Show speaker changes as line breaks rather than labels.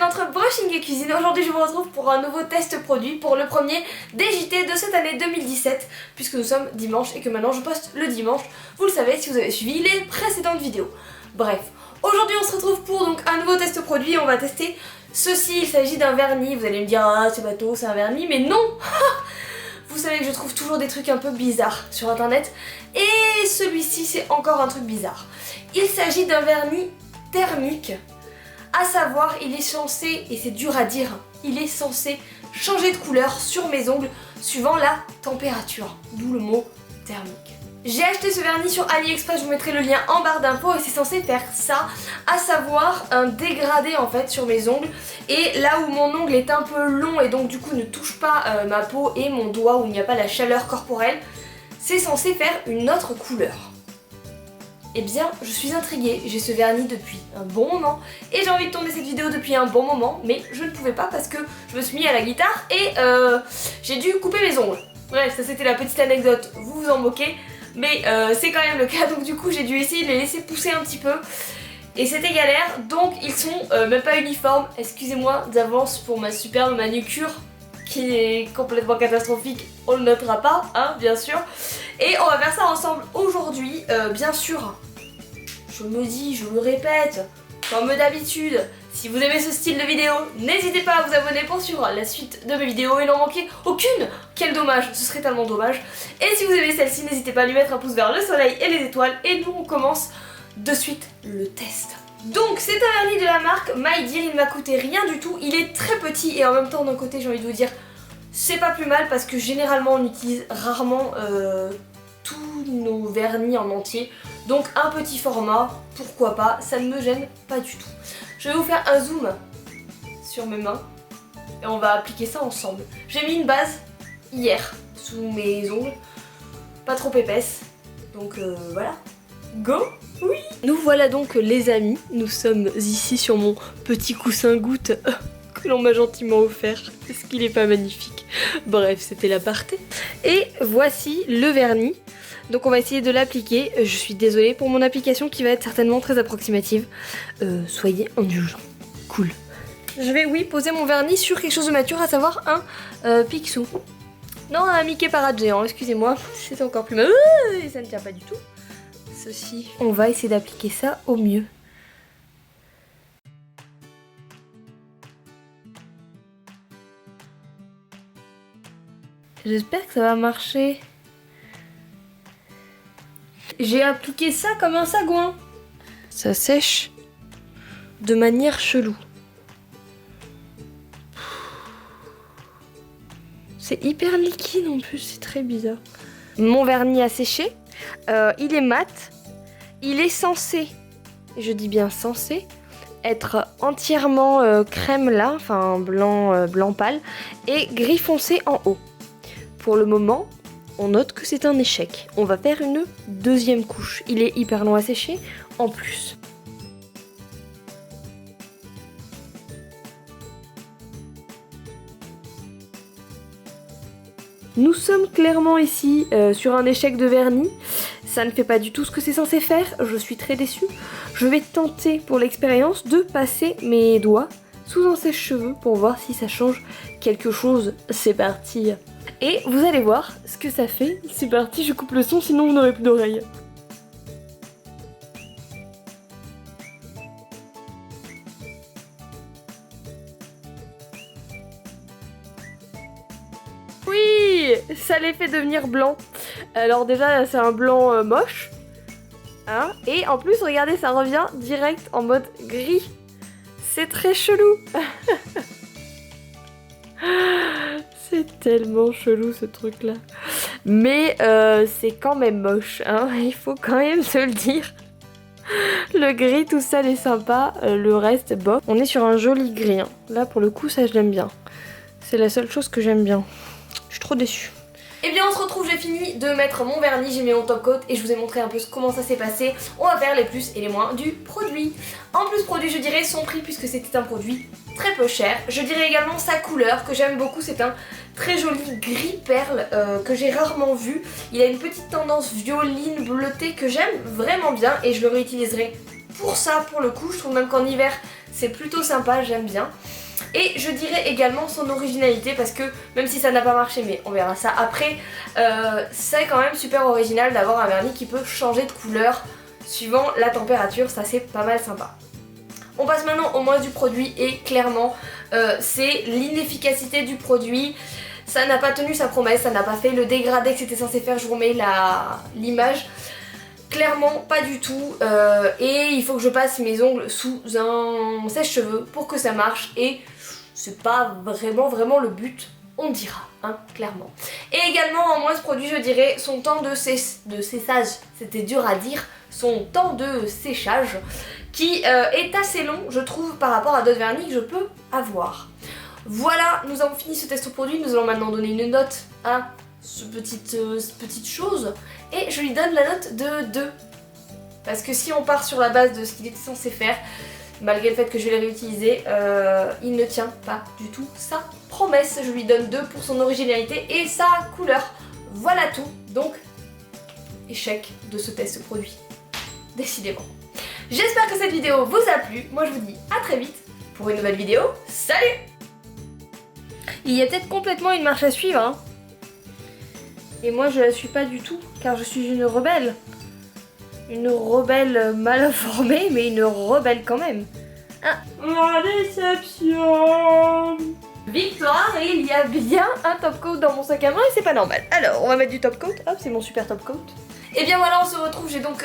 notre brushing et cuisine. Aujourd'hui je vous retrouve pour un nouveau test produit, pour le premier des JT de cette année 2017, puisque nous sommes dimanche et que maintenant je poste le dimanche. Vous le savez si vous avez suivi les précédentes vidéos. Bref, aujourd'hui on se retrouve pour donc un nouveau test produit. On va tester ceci, il s'agit d'un vernis. Vous allez me dire ah c'est bateau, c'est un vernis, mais non. Vous savez que je trouve toujours des trucs un peu bizarres sur internet, et celui-ci c'est encore un truc bizarre. Il s'agit d'un vernis thermique. À savoir, il est censé, et c'est dur à dire, il est censé changer de couleur sur mes ongles suivant la température, d'où le mot thermique. J'ai acheté ce vernis sur AliExpress, je vous mettrai le lien en barre d'infos, et c'est censé faire ça, à savoir un dégradé en fait sur mes ongles, et là où mon ongle est un peu long et donc du coup ne touche pas ma peau et mon doigt où il n'y a pas la chaleur corporelle, c'est censé faire une autre couleur. Eh bien, je suis intriguée, j'ai ce vernis depuis un bon moment et j'ai envie de tourner cette vidéo depuis un bon moment, mais je ne pouvais pas parce que je me suis mis à la guitare et j'ai dû couper mes ongles. Bref, ça c'était la petite anecdote, vous vous en moquez, mais c'est quand même le cas, donc du coup j'ai dû essayer de les laisser pousser un petit peu et c'était galère, donc ils sont même pas uniformes. Excusez-moi d'avance pour ma superbe manucure qui est complètement catastrophique, on le notera pas, hein, bien sûr. Et on va faire ça ensemble aujourd'hui, bien sûr. Je me dis, je le répète, comme d'habitude, si vous aimez ce style de vidéo, n'hésitez pas à vous abonner pour suivre la suite de mes vidéos et n'en manquer aucune. Quel dommage, ce serait tellement dommage. Et si vous aimez celle-ci, n'hésitez pas à lui mettre un pouce vers le soleil et les étoiles. Et nous, on commence de suite le test. Donc c'est un vernis de la marque My Dear, il m'a coûté rien du tout, il est très petit et en même temps d'un côté j'ai envie de vous dire c'est pas plus mal parce que généralement on utilise rarement tous nos vernis en entier, donc un petit format, pourquoi pas, ça ne me gêne pas du tout. Je vais vous faire un zoom sur mes mains et on va appliquer ça ensemble. J'ai mis une base hier sous mes ongles, pas trop épaisse, donc voilà, go! Oui. Nous voilà donc les amis, nous sommes ici sur mon petit coussin goutte que l'on m'a gentiment offert. Est-ce qu'il est pas magnifique? Bref, c'était l'aparté. Et voici le vernis. Donc on va essayer de l'appliquer. Je suis désolée pour mon application qui va être certainement très approximative. Soyez indulgents. Cool. Je vais, oui, poser mon vernis sur quelque chose de mature, à savoir un Picsou. Non, un Mickey Parade géant, excusez-moi. C'est encore plus mal. Et ça ne tient pas du tout. Ceci. On va essayer d'appliquer ça au mieux. J'espère que ça va marcher. J'ai appliqué ça comme un sagouin. Ça sèche de manière chelou. C'est hyper liquide en plus, c'est très bizarre. Mon vernis a séché. Il est mat. Il est censé, je dis bien censé, être entièrement crème là, enfin blanc, blanc pâle, et gris foncé en haut. Pour le moment, on note que c'est un échec. On va faire une deuxième couche. Il est hyper long à sécher en plus. Nous sommes clairement ici sur un échec de vernis. Ça ne fait pas du tout ce que c'est censé faire, je suis très déçue. Je vais tenter pour l'expérience de passer mes doigts sous un sèche-cheveux pour voir si ça change quelque chose. C'est parti. Et vous allez voir ce que ça fait. C'est parti, je coupe le son sinon vous n'aurez plus d'oreilles. Oui, ça les fait devenir blanc. Alors déjà c'est un blanc moche, hein, et en plus regardez ça revient direct en mode gris. C'est très chelou. C'est tellement chelou ce truc là. Mais c'est quand même moche, hein, il faut quand même se le dire. Le gris tout ça est sympa, le reste bof. On est sur un joli gris, hein. Là pour le coup ça je l'aime bien. C'est la seule chose que j'aime bien. Je suis trop déçue. Et bien on se retrouve, j'ai fini de mettre mon vernis, j'ai mis mon top coat et je vous ai montré un peu comment ça s'est passé. On va faire les plus et les moins du produit. En plus produit je dirais son prix puisque c'était un produit très peu cher. Je dirais également sa couleur que j'aime beaucoup, c'est un très joli gris perle que j'ai rarement vu. Il a une petite tendance violine bleutée que j'aime vraiment bien et je le réutiliserai pour ça pour le coup. Je trouve même qu'en hiver c'est plutôt sympa, j'aime bien. Et je dirais également son originalité parce que même si ça n'a pas marché, mais on verra ça après, c'est quand même super original d'avoir un vernis qui peut changer de couleur suivant la température, ça c'est pas mal sympa. On passe maintenant au moins du produit et clairement c'est l'inefficacité du produit. Ça n'a pas tenu sa promesse, ça n'a pas fait le dégradé que c'était censé faire, je vous remets l'image. Clairement pas du tout et il faut que je passe mes ongles sous un sèche-cheveux pour que ça marche et c'est pas vraiment le but, on dira, hein, clairement. Et également en moins ce produit je dirais son temps de séchage, c'était dur à dire, son temps de séchage qui est assez long je trouve par rapport à d'autres vernis que je peux avoir. Voilà, nous avons fini ce test produit, nous allons maintenant donner une note à cette petite chose et je lui donne la note de 2 parce que si on part sur la base de ce qu'il était censé faire, malgré le fait que je vais le réutiliser, il ne tient pas du tout sa promesse. Je lui donne 2 pour son originalité et sa couleur. Voilà tout, donc échec de ce test produit, décidément. J'espère que cette vidéo vous a plu, moi je vous dis à très vite pour une nouvelle vidéo, salut! Il y a peut-être complètement une marche à suivre, hein. Et moi je la suis pas du tout, car je suis une rebelle. Une rebelle mal informée, mais une rebelle quand même. Ah. La déception. Victoire, et il y a bien un top coat dans mon sac à main et c'est pas normal. Alors, on va mettre du top coat. Hop, c'est mon super top coat. Et bien voilà, on se retrouve, j'ai donc